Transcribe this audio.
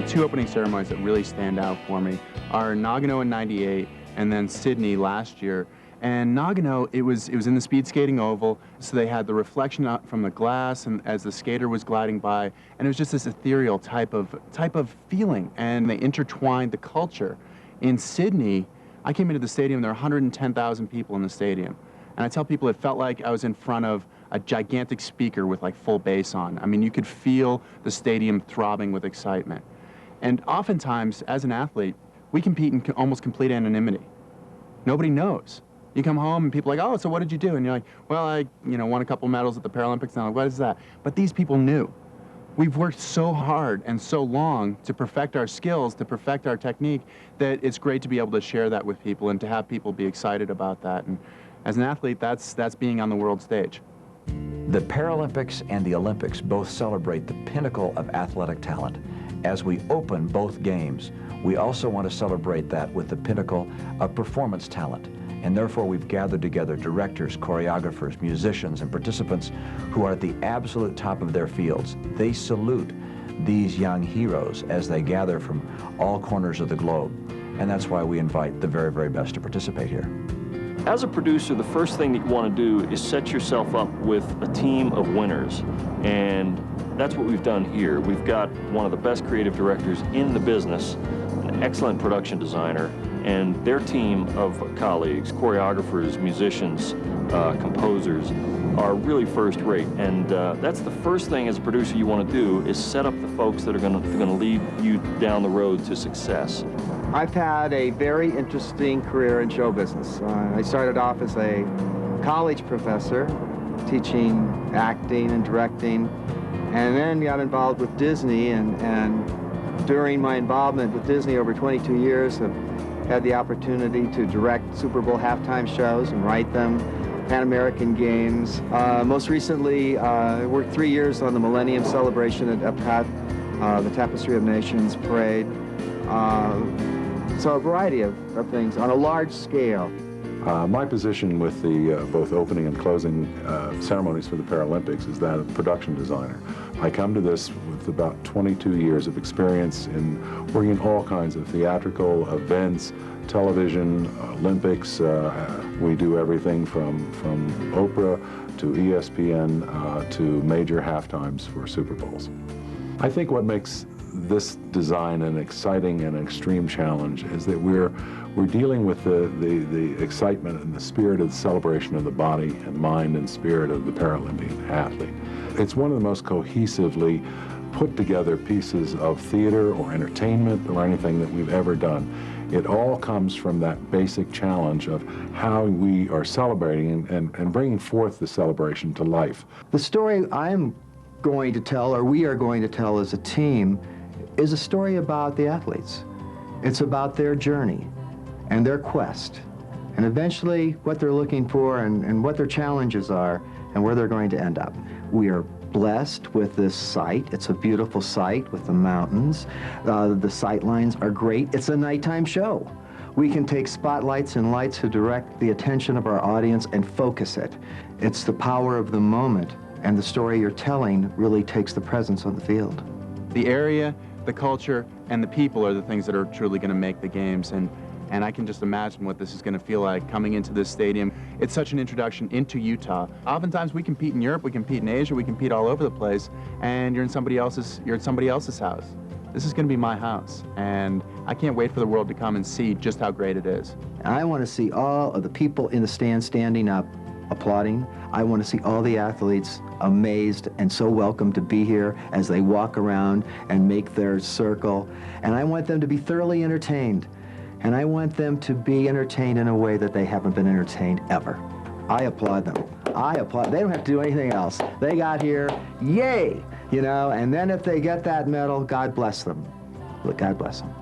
Two opening ceremonies that really stand out for me are Nagano in '98 and then Sydney last year. And Nagano, it was in the speed skating oval, so they had the reflection out from the glass and as the skater was gliding by, and it was just this ethereal type of feeling, and they intertwined the culture. In Sydney, I came into the stadium, there were 110,000 people in the stadium, and I tell people it felt like I was in front of a gigantic speaker with like full bass on. I mean, you could feel the stadium throbbing with excitement. And oftentimes, as an athlete, we compete in almost complete anonymity. Nobody knows. You come home and people are like, oh, so what did you do? And you're like, well, I won a couple medals at the Paralympics. And I'm like, what is that? But these people knew. We've worked so hard and so long to perfect our skills, to perfect our technique, that it's great to be able to share that with people and to have people be excited about that. And as an athlete, that's being on the world stage. The Paralympics and the Olympics both celebrate the pinnacle of athletic talent. As we open both games, we also want to celebrate that with the pinnacle of performance talent. And therefore, we've gathered together directors, choreographers, musicians, and participants who are at the absolute top of their fields. They salute these young heroes as they gather from all corners of the globe. And that's why we invite the very, very best to participate here. As a producer, the first thing that you want to do is set yourself up with a team of winners. And that's what we've done here. We've got one of the best creative directors in the business, an excellent production designer, and their team of colleagues, choreographers, musicians, composers, are really first rate. And that's the first thing as a producer you want to do, is set up the folks that are going to lead you down the road to success. I've had a very interesting career in show business. I started off as a college professor, teaching acting and directing, and then got involved with Disney, and during my involvement with Disney over 22 years, have had the opportunity to direct Super Bowl halftime shows and write them, Pan American Games. Most recently, I worked 3 years on the Millennium Celebration at Epcot, the Tapestry of Nations Parade. So a variety of things on a large scale. My position with the both opening and closing ceremonies for the Paralympics is that of production designer. I come to this with about 22 years of experience in working in all kinds of theatrical events, television, Olympics. We do everything from Oprah to ESPN to major halftimes for Super Bowls. I think what makes this design an exciting and extreme challenge is that we're dealing with the excitement and the spirit of the celebration of the body and mind and spirit of the Paralympic athlete. It's one of the most cohesively put together pieces of theater or entertainment or anything that we've ever done. It all comes from that basic challenge of how we are celebrating and bringing forth the celebration to life. The story I'm going to tell, or we are going to tell as a team, is a story about the athletes. It's about their journey and their quest, and eventually what they're looking for and what their challenges are and where they're going to end up. We are blessed with this site. It's a beautiful site with the mountains. The sight lines are great. It's a nighttime show. We can take spotlights and lights to direct the attention of our audience and focus it. It's the power of the moment, and the story you're telling really takes the presence on the field. The area, the culture, and the people are the things that are truly going to make the games, and I can just imagine what this is going to feel like coming into this stadium. It's such an introduction into Utah. Oftentimes we compete in Europe, we compete in Asia, we compete all over the place, and you're at somebody else's house. This is going to be my house, and I can't wait for the world to come and see just how great it is. I want to see all of the people in the stands standing up, applauding. I want to see all the athletes amazed and so welcome to be here as they walk around and make their circle. And I want them to be thoroughly entertained. And I want them to be entertained in a way that they haven't been entertained ever. I applaud them. I applaud. They don't have to do anything else. They got here, yay! You know, and then if they get that medal, God bless them. God bless them.